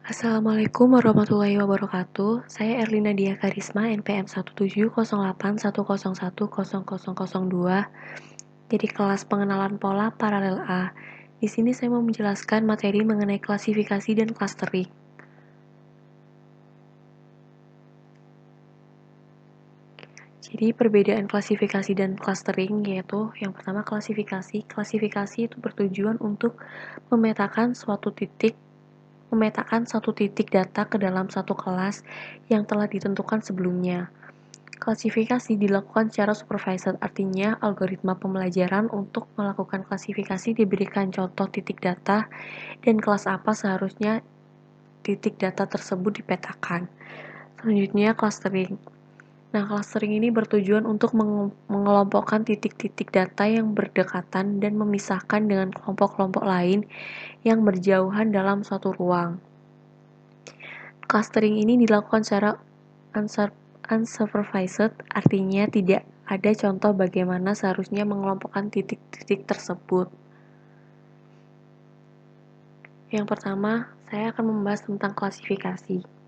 Assalamualaikum warahmatullahi wabarakatuh. Saya Erlina Dia Karisma, NPM 17081010002 dari kelas pengenalan pola paralel A. Di sini saya mau menjelaskan materi mengenai klasifikasi dan clustering. Jadi perbedaan klasifikasi dan clustering yaitu yang pertama klasifikasi. Klasifikasi itu bertujuan untuk memetakan satu titik data ke dalam satu kelas yang telah ditentukan sebelumnya. Klasifikasi dilakukan secara supervised, artinya algoritma pembelajaran untuk melakukan klasifikasi diberikan contoh titik data dan kelas apa seharusnya titik data tersebut dipetakan. Selanjutnya, clustering. Nah, clustering ini bertujuan untuk mengelompokkan titik-titik data yang berdekatan dan memisahkan dengan kelompok-kelompok lain yang berjauhan dalam suatu ruang. Clustering ini dilakukan secara unsupervised, artinya tidak ada contoh bagaimana seharusnya mengelompokkan titik-titik tersebut. Yang pertama, saya akan membahas tentang klasifikasi.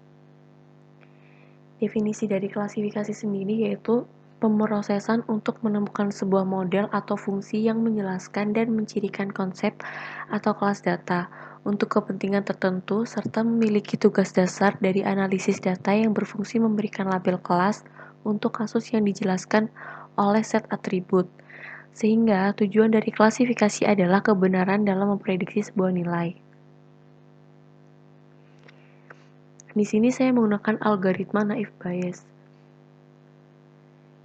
Definisi dari klasifikasi sendiri yaitu pemrosesan untuk menemukan sebuah model atau fungsi yang menjelaskan dan mencirikan konsep atau kelas data untuk kepentingan tertentu serta memiliki tugas dasar dari analisis data yang berfungsi memberikan label kelas untuk kasus yang dijelaskan oleh set atribut. Sehingga tujuan dari klasifikasi adalah kebenaran dalam memprediksi sebuah nilai. Di sini saya menggunakan algoritma naive Bayes.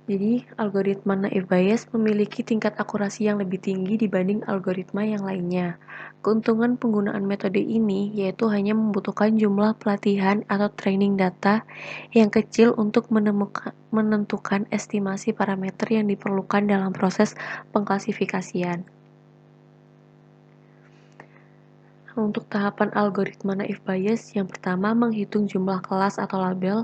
Jadi, algoritma naive Bayes memiliki tingkat akurasi yang lebih tinggi dibanding algoritma yang lainnya. Keuntungan penggunaan metode ini yaitu hanya membutuhkan jumlah pelatihan atau training data yang kecil untuk menentukan estimasi parameter yang diperlukan dalam proses pengklasifikasian. Untuk tahapan algoritma naive Bayes, yang pertama menghitung jumlah kelas atau label,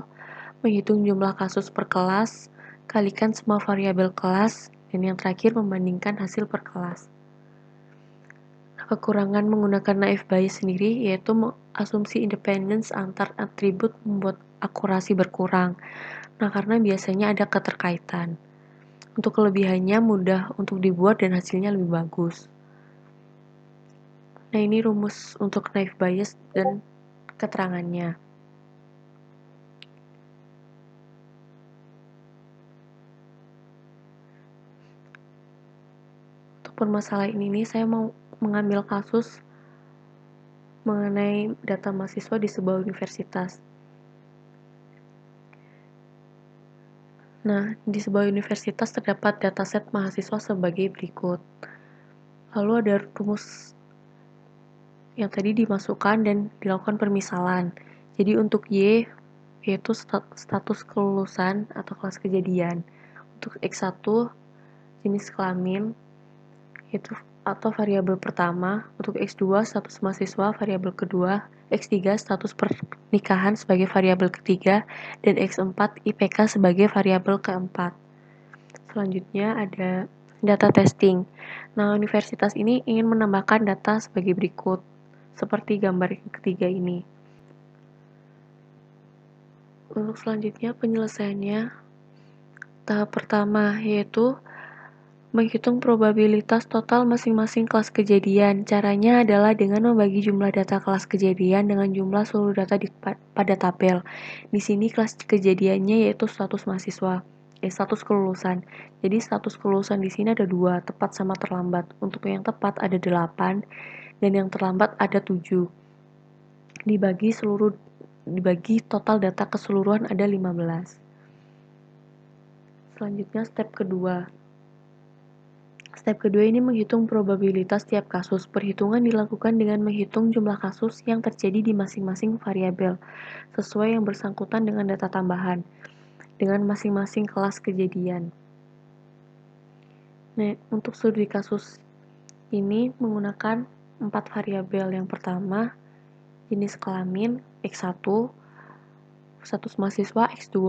menghitung jumlah kasus per kelas, kalikan semua variabel kelas, dan yang terakhir membandingkan hasil per kelas. Kekurangan menggunakan naive Bayes sendiri yaitu asumsi independence antar atribut membuat akurasi berkurang. Nah, karena biasanya ada keterkaitan. Untuk kelebihannya mudah untuk dibuat dan hasilnya lebih bagus. Nah, ini rumus untuk naive Bayes dan keterangannya. Untuk permasalahan ini saya mau mengambil kasus mengenai data mahasiswa di sebuah universitas. Nah, di sebuah universitas terdapat dataset mahasiswa sebagai berikut. Lalu ada rumus yang tadi dimasukkan dan dilakukan permisalan. Jadi untuk Y, yaitu status kelulusan atau kelas kejadian. Untuk X1, jenis kelamin, yaitu atau variabel pertama. Untuk X2, status mahasiswa, variabel kedua. X3, status pernikahan sebagai variabel ketiga, dan X4, IPK sebagai variabel keempat. Selanjutnya ada data testing. Nah, universitas ini ingin menambahkan data sebagai berikut, seperti gambar yang ketiga ini. Untuk selanjutnya penyelesaiannya, tahap pertama yaitu menghitung probabilitas total masing-masing kelas kejadian. Caranya adalah dengan membagi jumlah data kelas kejadian dengan jumlah seluruh data pada tabel. Di sini kelas kejadiannya yaitu status mahasiswa, status kelulusan. Jadi status kelulusan di sini ada 2, tepat sama terlambat. Untuk yang tepat ada 8 dan yang terlambat ada 7. Dibagi total data keseluruhan ada 15. Selanjutnya step kedua. Step kedua ini menghitung probabilitas tiap kasus. Perhitungan dilakukan dengan menghitung jumlah kasus yang terjadi di masing-masing variabel, sesuai yang bersangkutan dengan data tambahan, dengan masing-masing kelas kejadian. Nah, untuk studi kasus ini menggunakan 4 variabel. Yang pertama, jenis kelamin, X1, status mahasiswa, X2,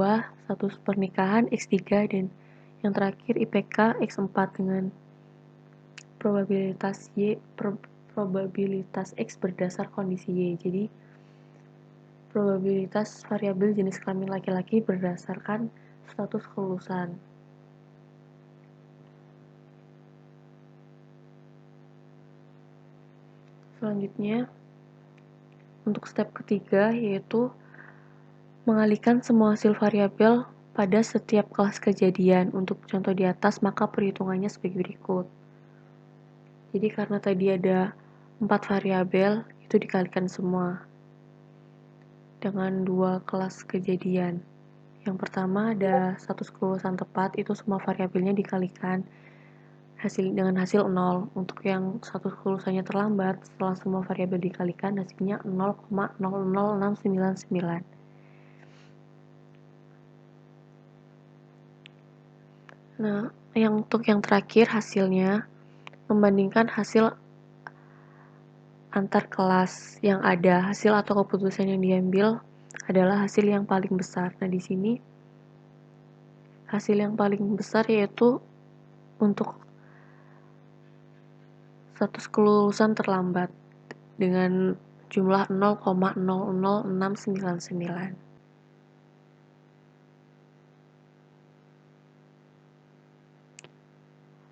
status pernikahan, X3, dan yang terakhir IPK, X4 dengan probabilitas X berdasar kondisi Y. Jadi probabilitas variabel jenis kelamin laki-laki berdasarkan status kelulusan. Selanjutnya, untuk step ketiga yaitu mengalihkan semua hasil variabel pada setiap kelas kejadian. Untuk contoh di atas, maka perhitungannya sebagai berikut. Jadi karena tadi ada 4 variabel, itu dikalikan semua dengan 2 kelas kejadian. Yang pertama ada status kelulusan tepat, itu semua variabelnya dikalikan dengan hasil 0. Untuk yang status kelulusannya terlambat, setelah semua variabel dikalikan, hasilnya 0,00699. Nah, untuk yang terakhir hasilnya membandingkan hasil antar kelas yang ada. Hasil atau keputusan yang diambil adalah hasil yang paling besar. Nah, di sini hasil yang paling besar yaitu untuk status kelulusan terlambat dengan jumlah 0,00699.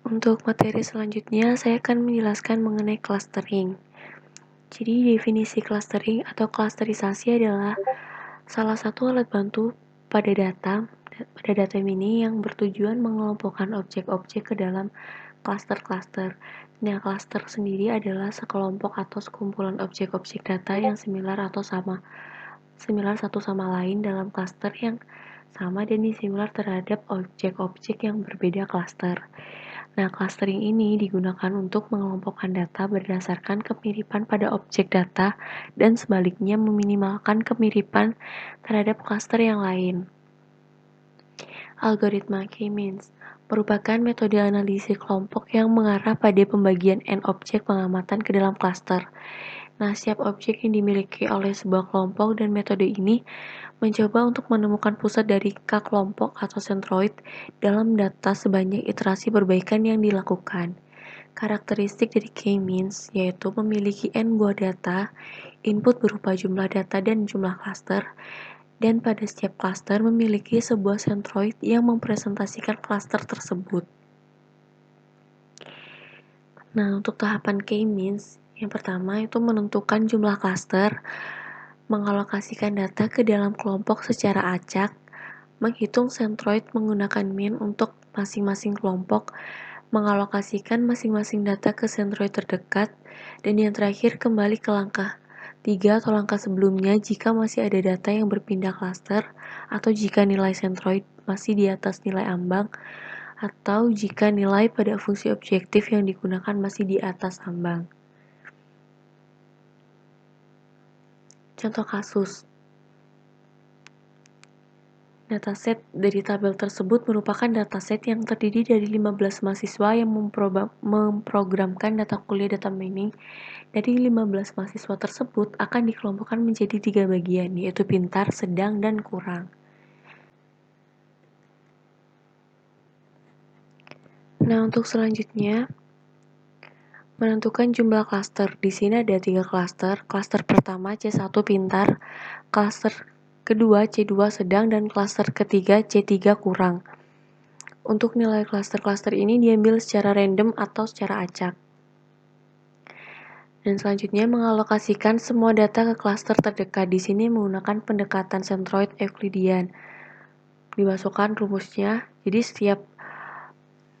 Untuk materi selanjutnya, saya akan menjelaskan mengenai clustering. Jadi, definisi clustering atau klasterisasi adalah salah satu alat bantu pada data ini yang bertujuan mengelompokkan objek-objek ke dalam cluster-cluster. Nah, cluster sendiri adalah sekelompok atau sekumpulan objek-objek data yang similar satu sama lain dalam cluster yang sama dan disimilar terhadap objek-objek yang berbeda cluster. Nah, clustering ini digunakan untuk mengelompokkan data berdasarkan kemiripan pada objek data dan sebaliknya meminimalkan kemiripan terhadap cluster yang lain. Algoritma K-means merupakan metode analisis kelompok yang mengarah pada pembagian N objek pengamatan ke dalam cluster. Nah, setiap objek yang dimiliki oleh sebuah kelompok dan metode ini mencoba untuk menemukan pusat dari K kelompok atau sentroid dalam data sebanyak iterasi perbaikan yang dilakukan. Karakteristik dari K-means yaitu memiliki N buah data, input berupa jumlah data dan jumlah cluster, dan pada setiap cluster memiliki sebuah sentroid yang mempresentasikan cluster tersebut. Nah, untuk tahapan K-means, yang pertama itu menentukan jumlah cluster, mengalokasikan data ke dalam kelompok secara acak, menghitung sentroid menggunakan min untuk masing-masing kelompok, mengalokasikan masing-masing data ke sentroid terdekat, dan yang terakhir kembali ke langkah 3 atau langkah sebelumnya jika masih ada data yang berpindah cluster, atau jika nilai sentroid masih di atas nilai ambang, atau jika nilai pada fungsi objektif yang digunakan masih di atas ambang. Contoh kasus. Dataset dari tabel tersebut merupakan dataset yang terdiri dari 15 mahasiswa yang memprogramkan data kuliah data mining. Dari 15 mahasiswa tersebut akan dikelompokkan menjadi 3 bagian, yaitu pintar, sedang, dan kurang. Nah, untuk selanjutnya, menentukan jumlah klaster. Di sini ada 3 klaster. Klaster pertama C1 pintar, klaster kedua C2 sedang, dan klaster ketiga C3 kurang. Untuk nilai klaster-klaster ini diambil secara random atau secara acak. Dan selanjutnya mengalokasikan semua data ke klaster terdekat. Di sini menggunakan pendekatan sentroid Euclidean. Dimasukkan rumusnya. Jadi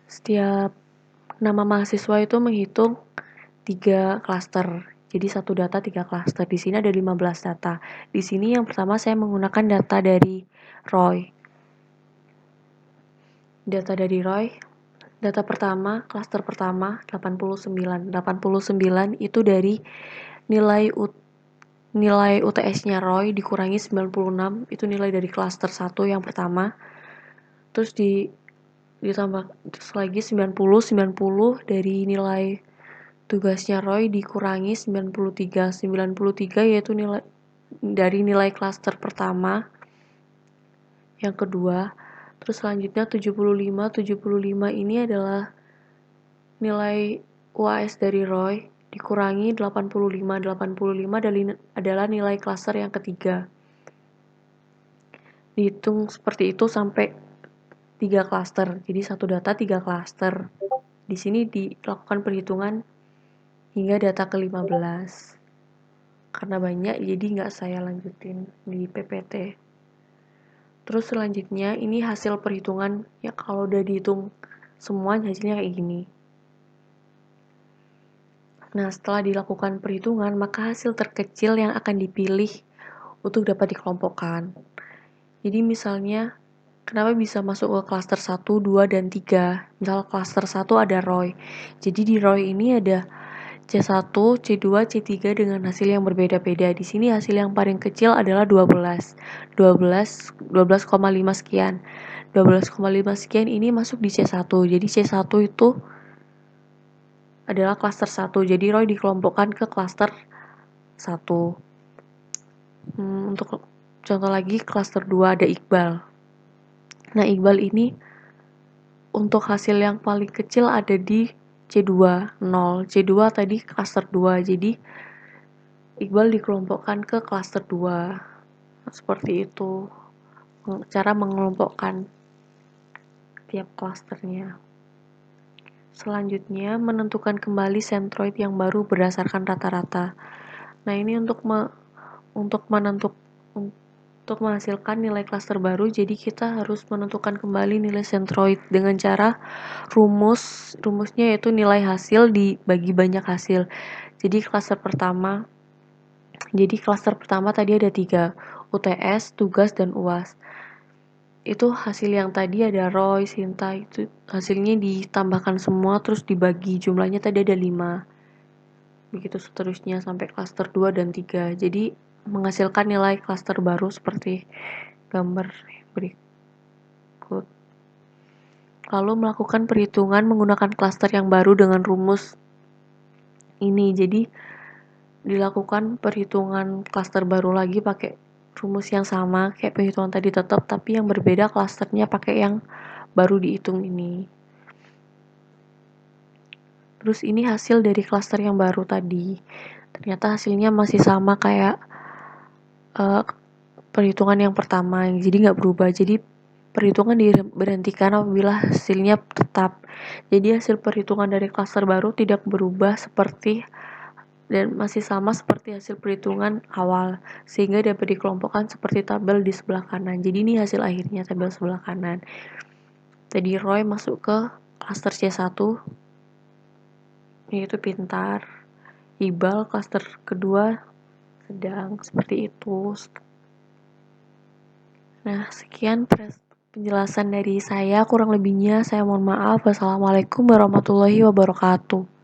setiap nama mahasiswa itu menghitung 3 klaster. Jadi satu data 3 klaster. Di sini ada 15 data. Di sini yang pertama saya menggunakan data dari Roy. Data pertama, klaster pertama 89. 89 itu dari nilai UTS-nya Roy dikurangi 96, itu nilai dari klaster 1 yang pertama. Terus ditambah lagi 90 dari nilai tugasnya Roy dikurangi 93 yaitu nilai dari nilai klaster pertama yang kedua. Terus selanjutnya 75 ini adalah nilai UAS dari Roy dikurangi 85 adalah nilai klaster yang ketiga. Dihitung seperti itu sampai 3 klaster. Jadi satu data 3 klaster. Di sini dilakukan perhitungan hingga data ke-15. Karena banyak, jadi nggak saya lanjutin di PPT. Terus selanjutnya, ini hasil perhitungan. Ya kalau udah dihitung semua, hasilnya kayak gini. Nah, setelah dilakukan perhitungan, maka hasil terkecil yang akan dipilih untuk dapat dikelompokkan. Jadi misalnya, kenapa bisa masuk ke klaster 1, 2, dan 3? Misal klaster 1 ada ROY. Jadi di ROY ini ada C1, C2, C3 dengan hasil yang berbeda-beda. Di sini hasil yang paling kecil adalah 12. 12,5 sekian. 12,5 sekian ini masuk di C1. Jadi C1 itu adalah klaster 1. Jadi ROY dikelompokkan ke klaster 1. Untuk contoh lagi, klaster 2 ada Iqbal. Nah, Iqbal ini untuk hasil yang paling kecil ada di C2, 0. C2 tadi klaster 2. Jadi Iqbal dikelompokkan ke klaster 2. Seperti itu cara mengelompokkan tiap klasternya. Selanjutnya, menentukan kembali sentroid yang baru berdasarkan rata-rata. Nah, ini untuk menghasilkan nilai klaster baru, jadi kita harus menentukan kembali nilai sentroid dengan cara rumusnya yaitu nilai hasil dibagi banyak hasil. Jadi klaster pertama tadi ada 3, UTS, tugas, dan UAS. Itu hasil yang tadi ada ROY, Sinta, itu hasilnya ditambahkan semua terus dibagi, jumlahnya tadi ada 5. Begitu seterusnya sampai klaster 2 dan 3. Jadi menghasilkan nilai klaster baru seperti gambar berikut. Lalu melakukan perhitungan menggunakan klaster yang baru dengan rumus ini. Jadi dilakukan perhitungan klaster baru lagi pakai rumus yang sama kayak perhitungan tadi tetap, tapi yang berbeda klasternya pakai yang baru dihitung ini. Terus ini hasil dari klaster yang baru tadi. Ternyata hasilnya masih sama kayak perhitungan yang pertama, jadi nggak berubah. Jadi perhitungan diberhentikan apabila hasilnya tetap. Jadi hasil perhitungan dari klaster baru tidak berubah dan masih sama seperti hasil perhitungan awal, sehingga dapat dikelompokkan seperti tabel di sebelah kanan. Jadi ini hasil akhirnya tabel sebelah kanan. Tadi Roy masuk ke klaster C1, yaitu pintar. Iqbal klaster kedua sedang, seperti itu. Nah, sekian penjelasan dari saya. Kurang lebihnya saya mohon maaf. Wassalamualaikum warahmatullahi wabarakatuh.